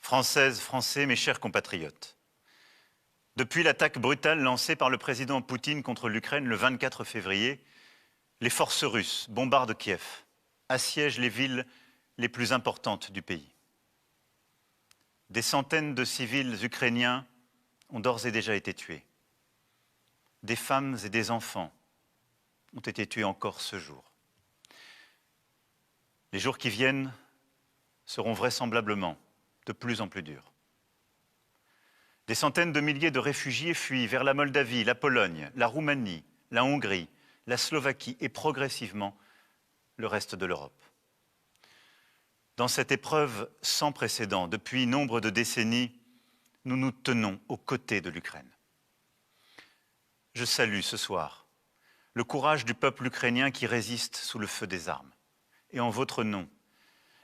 Françaises, Français, mes chers compatriotes. Depuis l'attaque brutale lancée par le président Poutine contre l'Ukraine le 24 février, les forces russes bombardent Kiev, assiègent les villes les plus importantes du pays. Des centaines de civils ukrainiens ont d'ores et déjà été tués. Des femmes et des enfants ont été tués encore ce jour. Les jours qui viennent seront vraisemblablement de plus en plus durs. Des centaines de milliers de réfugiés fuient vers la Moldavie, la Pologne, la Roumanie, la Hongrie, la Slovaquie et progressivement le reste de l'Europe. Dans cette épreuve sans précédent, depuis nombre de décennies, nous nous tenons aux côtés de l'Ukraine. Je salue ce soir le courage du peuple ukrainien qui résiste sous le feu des armes. Et en votre nom,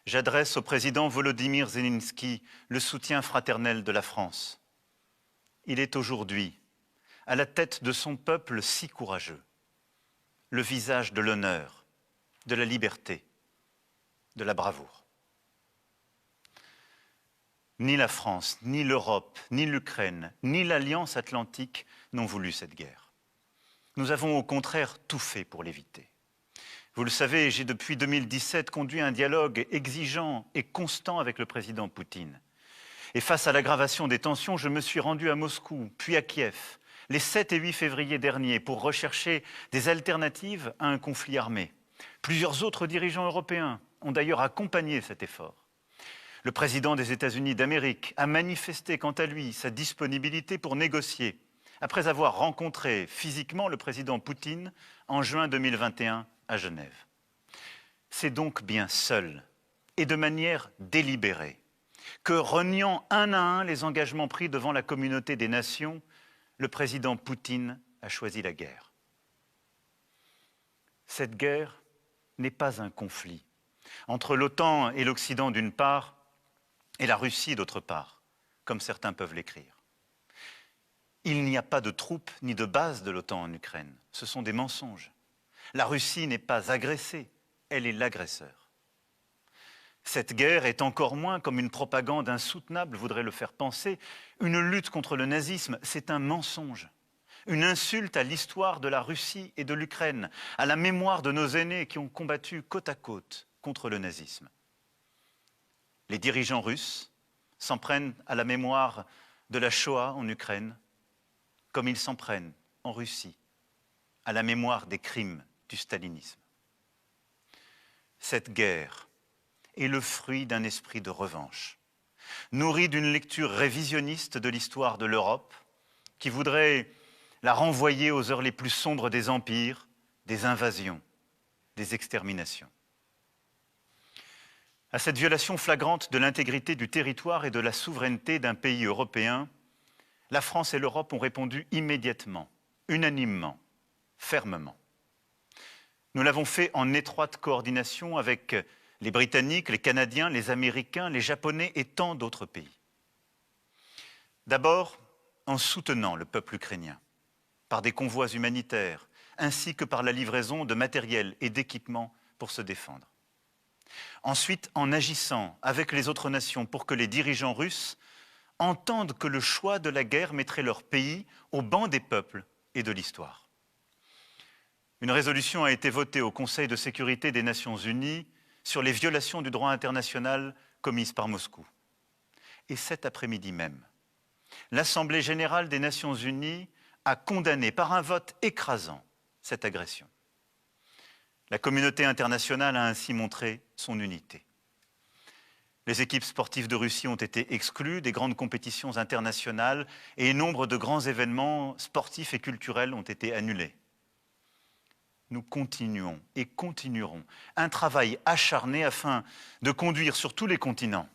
j'adresse au président Volodymyr Zelensky le soutien fraternel de la France. Il est aujourd'hui à la tête de son peuple si courageux, le visage de l'honneur, de la liberté, de la bravoure. Ni la France, ni l'Europe, ni l'Ukraine, ni l'Alliance atlantique n'ont voulu cette guerre. Nous avons au contraire tout fait pour l'éviter. Vous le savez, j'ai depuis 2017 conduit un dialogue exigeant et constant avec le président Poutine. Et face à l'aggravation des tensions, je me suis rendu à Moscou, puis à Kiev, les 7 et 8 février derniers, pour rechercher des alternatives à un conflit armé. Plusieurs autres dirigeants européens ont d'ailleurs accompagné cet effort. Le président des États-Unis d'Amérique a manifesté quant à lui sa disponibilité pour négocier, après avoir rencontré physiquement le président Poutine en juin 2021 à Genève. C'est donc bien seul et de manière délibérée que, reniant un à un les engagements pris devant la communauté des nations, le président Poutine a choisi la guerre. Cette guerre n'est pas un conflit entre l'OTAN et l'Occident d'une part et la Russie d'autre part, comme certains peuvent l'écrire. Il n'y a pas de troupes ni de bases de l'OTAN en Ukraine. Ce sont des mensonges. La Russie n'est pas agressée, elle est l'agresseur. Cette guerre est encore moins, comme une propagande insoutenable voudrait le faire penser, une lutte contre le nazisme, c'est un mensonge. Une insulte à l'histoire de la Russie et de l'Ukraine, à la mémoire de nos aînés qui ont combattu côte à côte contre le nazisme. Les dirigeants russes s'en prennent à la mémoire de la Shoah en Ukraine, comme ils s'en prennent en Russie à la mémoire des crimes du stalinisme. Cette guerre est le fruit d'un esprit de revanche, nourri d'une lecture révisionniste de l'histoire de l'Europe, qui voudrait la renvoyer aux heures les plus sombres des empires, des invasions, des exterminations. À cette violation flagrante de l'intégrité du territoire et de la souveraineté d'un pays européen, la France et l'Europe ont répondu immédiatement, unanimement, fermement. Nous l'avons fait en étroite coordination avec les Britanniques, les Canadiens, les Américains, les Japonais et tant d'autres pays. D'abord, en soutenant le peuple ukrainien, par des convois humanitaires, ainsi que par la livraison de matériel et d'équipements pour se défendre. Ensuite, en agissant avec les autres nations pour que les dirigeants russes entendent que le choix de la guerre mettrait leur pays au banc des peuples et de l'histoire. Une résolution a été votée au Conseil de sécurité des Nations Unies sur les violations du droit international commises par Moscou. Et cet après-midi même, l'Assemblée générale des Nations Unies a condamné par un vote écrasant cette agression. La communauté internationale a ainsi montré son unité. Les équipes sportives de Russie ont été exclues des grandes compétitions internationales et nombre de grands événements sportifs et culturels ont été annulés. Nous continuons et continuerons un travail acharné afin de conduire sur tous les continents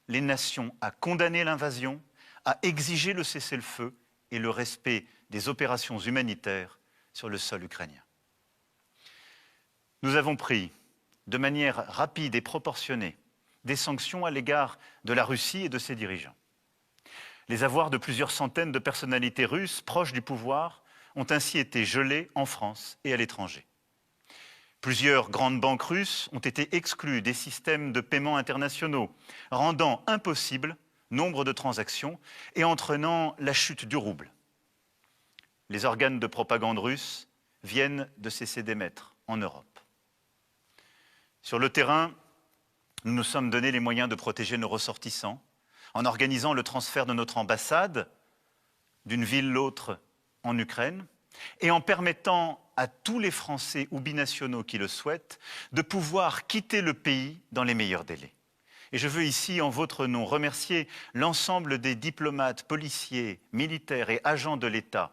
les nations à condamner l'invasion, à exiger le cessez-le-feu et le respect des opérations humanitaires sur le sol ukrainien. Nous avons pris, de manière rapide et proportionnée, des sanctions à l'égard de la Russie et de ses dirigeants. Les avoirs de plusieurs centaines de personnalités russes proches du pouvoir ont ainsi été gelés en France et à l'étranger. Plusieurs grandes banques russes ont été exclues des systèmes de paiement internationaux, rendant impossible nombre de transactions et entraînant la chute du rouble. Les organes de propagande russes viennent de cesser d'émettre en Europe. Sur le terrain, nous nous sommes donné les moyens de protéger nos ressortissants en organisant le transfert de notre ambassade d'une ville à l'autre en Ukraine et en permettant à tous les Français ou binationaux qui le souhaitent de pouvoir quitter le pays dans les meilleurs délais. Et je veux ici, en votre nom, remercier l'ensemble des diplomates, policiers, militaires et agents de l'État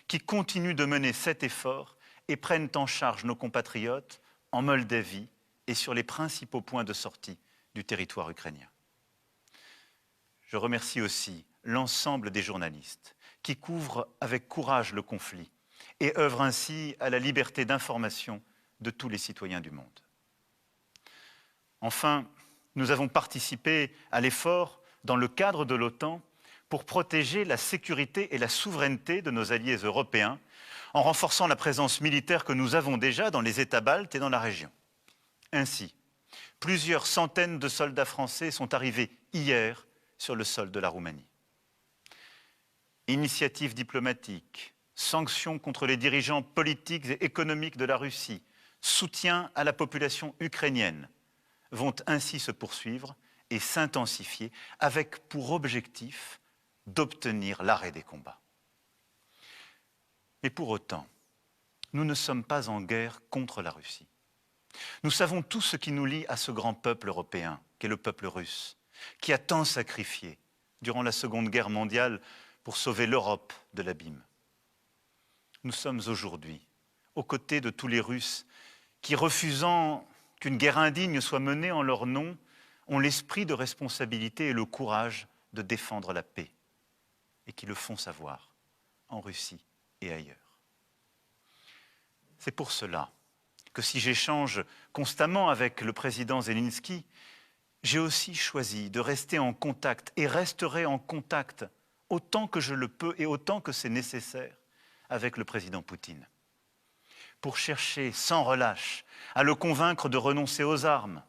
qui continuent de mener cet effort et prennent en charge nos compatriotes en Moldavie et sur les principaux points de sortie du territoire ukrainien. Je remercie aussi l'ensemble des journalistes qui couvrent avec courage le conflit et œuvrent ainsi à la liberté d'information de tous les citoyens du monde. Enfin, nous avons participé à l'effort dans le cadre de l'OTAN pour protéger la sécurité et la souveraineté de nos alliés européens en renforçant la présence militaire que nous avons déjà dans les États baltes et dans la région. Ainsi, plusieurs centaines de soldats français sont arrivés hier sur le sol de la Roumanie. Initiatives diplomatiques, sanctions contre les dirigeants politiques et économiques de la Russie, soutien à la population ukrainienne vont ainsi se poursuivre et s'intensifier avec pour objectif d'obtenir l'arrêt des combats. Mais pour autant, nous ne sommes pas en guerre contre la Russie. Nous savons tout ce qui nous lie à ce grand peuple européen, qu'est le peuple russe, qui a tant sacrifié durant la Seconde Guerre mondiale pour sauver l'Europe de l'abîme. Nous sommes aujourd'hui aux côtés de tous les Russes qui, refusant qu'une guerre indigne soit menée en leur nom, ont l'esprit de responsabilité et le courage de défendre la paix, et qui le font savoir en Russie et ailleurs. C'est pour cela que si j'échange constamment avec le président Zelensky, j'ai aussi choisi de rester en contact et resterai en contact autant que je le peux et autant que c'est nécessaire avec le président Poutine, pour chercher sans relâche à le convaincre de renoncer aux armes,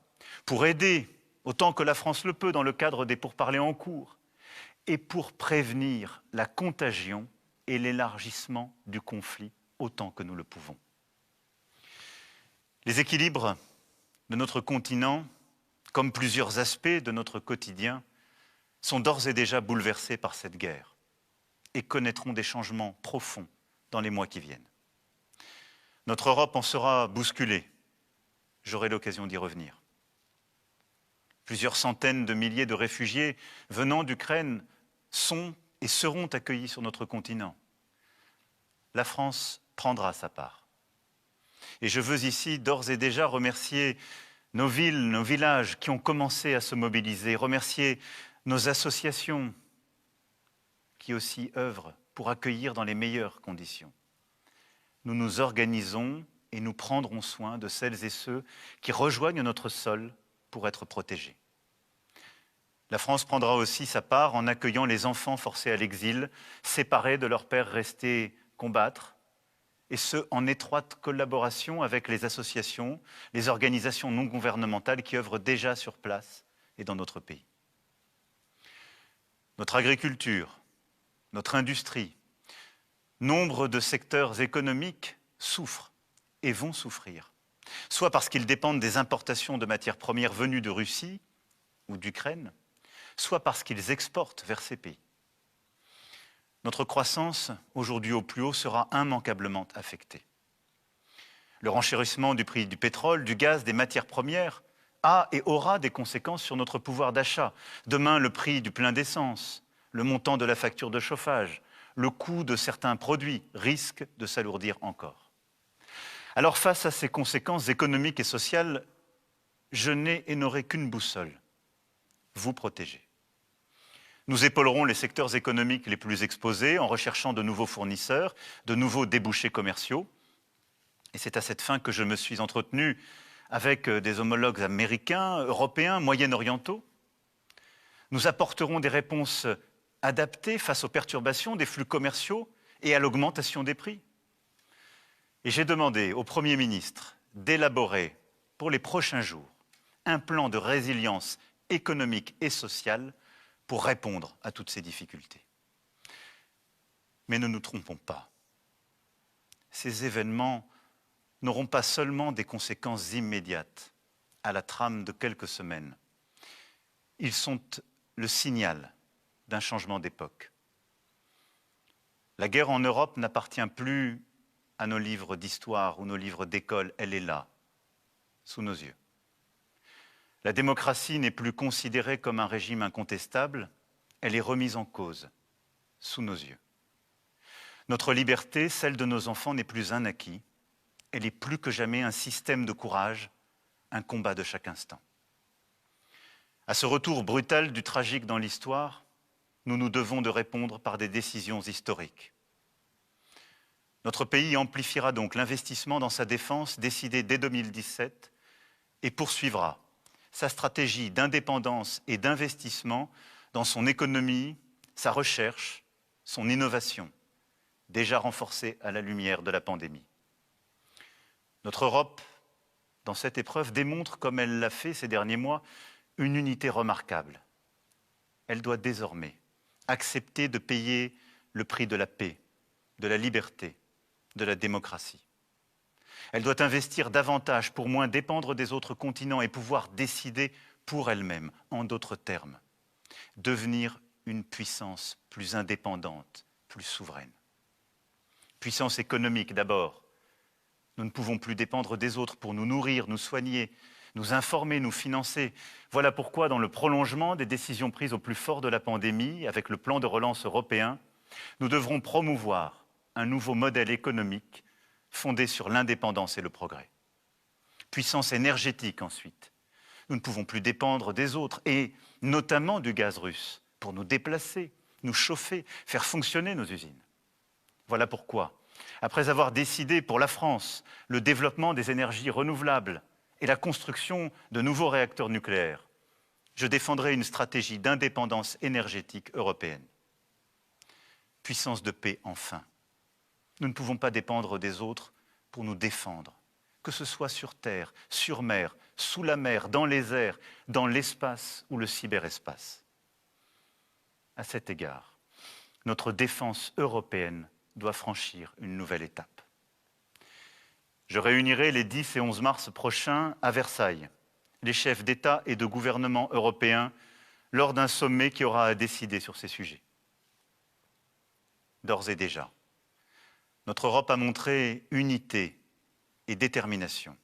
pour aider autant que la France le peut dans le cadre des pourparlers en cours, et pour prévenir la contagion et l'élargissement du conflit autant que nous le pouvons. Les équilibres de notre continent, comme plusieurs aspects de notre quotidien, sont d'ores et déjà bouleversés par cette guerre et connaîtront des changements profonds dans les mois qui viennent. Notre Europe en sera bousculée. J'aurai l'occasion d'y revenir. Plusieurs centaines de milliers de réfugiés venant d'Ukraine sont et seront accueillis sur notre continent. La France prendra sa part. Et je veux ici d'ores et déjà remercier nos villes, nos villages qui ont commencé à se mobiliser, remercier nos associations qui aussi œuvrent pour accueillir dans les meilleures conditions. Nous nous organisons et nous prendrons soin de celles et ceux qui rejoignent notre sol pour être protégés. La France prendra aussi sa part en accueillant les enfants forcés à l'exil, séparés de leurs pères restés combattre, et ce, en étroite collaboration avec les associations, les organisations non gouvernementales qui œuvrent déjà sur place et dans notre pays. Notre agriculture, notre industrie, nombre de secteurs économiques souffrent et vont souffrir, soit parce qu'ils dépendent des importations de matières premières venues de Russie ou d'Ukraine, soit parce qu'ils exportent vers ces pays. Notre croissance, aujourd'hui au plus haut, sera immanquablement affectée. Le renchérissement du prix du pétrole, du gaz, des matières premières a et aura des conséquences sur notre pouvoir d'achat. Demain, le prix du plein d'essence, le montant de la facture de chauffage, le coût de certains produits risquent de s'alourdir encore. Alors face à ces conséquences économiques et sociales, je n'ai et n'aurai qu'une boussole, vous protéger. Nous épaulerons les secteurs économiques les plus exposés en recherchant de nouveaux fournisseurs, de nouveaux débouchés commerciaux. Et c'est à cette fin que je me suis entretenu avec des homologues américains, européens, moyen-orientaux. Nous apporterons des réponses adaptées face aux perturbations des flux commerciaux et à l'augmentation des prix. Et j'ai demandé au Premier ministre d'élaborer pour les prochains jours un plan de résilience économique et sociale pour répondre à toutes ces difficultés. Mais ne nous trompons pas. Ces événements n'auront pas seulement des conséquences immédiates à la trame de quelques semaines. Ils sont le signal d'un changement d'époque. La guerre en Europe n'appartient plus à nos livres d'histoire ou nos livres d'école, elle est là, sous nos yeux. La démocratie n'est plus considérée comme un régime incontestable, elle est remise en cause, sous nos yeux. Notre liberté, celle de nos enfants, n'est plus un acquis, elle est plus que jamais un système de courage, un combat de chaque instant. À ce retour brutal du tragique dans l'histoire, nous nous devons de répondre par des décisions historiques. Notre pays amplifiera donc l'investissement dans sa défense décidé dès 2017 et poursuivra sa stratégie d'indépendance et d'investissement dans son économie, sa recherche, son innovation, déjà renforcée à la lumière de la pandémie. Notre Europe, dans cette épreuve, démontre, comme elle l'a fait ces derniers mois, une unité remarquable. Elle doit désormais accepter de payer le prix de la paix, de la liberté, de la démocratie. Elle doit investir davantage pour moins dépendre des autres continents et pouvoir décider pour elle-même, en d'autres termes, devenir une puissance plus indépendante, plus souveraine. Puissance économique d'abord. Nous ne pouvons plus dépendre des autres pour nous nourrir, nous soigner, nous informer, nous financer. Voilà pourquoi, dans le prolongement des décisions prises au plus fort de la pandémie, avec le plan de relance européen, nous devrons promouvoir un nouveau modèle économique fondé sur l'indépendance et le progrès. Puissance énergétique ensuite. Nous ne pouvons plus dépendre des autres, et notamment du gaz russe, pour nous déplacer, nous chauffer, faire fonctionner nos usines. Voilà pourquoi, après avoir décidé pour la France le développement des énergies renouvelables et la construction de nouveaux réacteurs nucléaires, je défendrai une stratégie d'indépendance énergétique européenne. Puissance de paix enfin. Nous ne pouvons pas dépendre des autres pour nous défendre, que ce soit sur terre, sur mer, sous la mer, dans les airs, dans l'espace ou le cyberespace. À cet égard, notre défense européenne doit franchir une nouvelle étape. Je réunirai les 10 et 11 mars prochains à Versailles les chefs d'État et de gouvernement européens lors d'un sommet qui aura à décider sur ces sujets. D'ores et déjà, notre Europe a montré unité et détermination.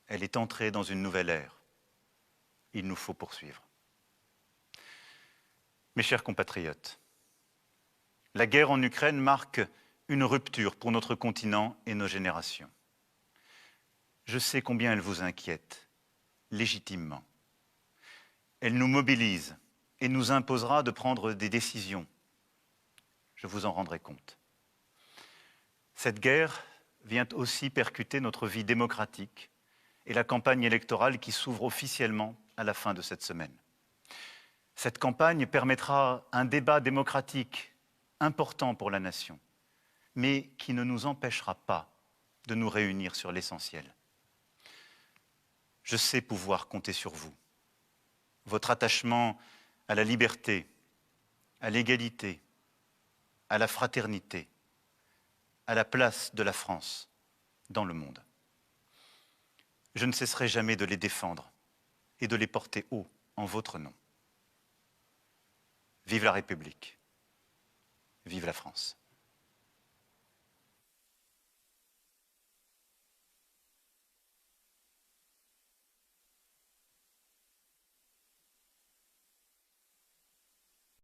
Elle est entrée dans une nouvelle ère. Il nous faut poursuivre. Mes chers compatriotes, la guerre en Ukraine marque une rupture pour notre continent et nos générations. Je sais combien elle vous inquiète, légitimement. Elle nous mobilise et nous imposera de prendre des décisions. Je vous en rendrai compte. Cette guerre vient aussi percuter notre vie démocratique et la campagne électorale qui s'ouvre officiellement à la fin de cette semaine. Cette campagne permettra un débat démocratique important pour la nation, mais qui ne nous empêchera pas de nous réunir sur l'essentiel. Je sais pouvoir compter sur vous. Votre attachement à la liberté, à l'égalité, à la fraternité, à la place de la France dans le monde. Je ne cesserai jamais de les défendre et de les porter haut en votre nom. Vive la République, vive la France.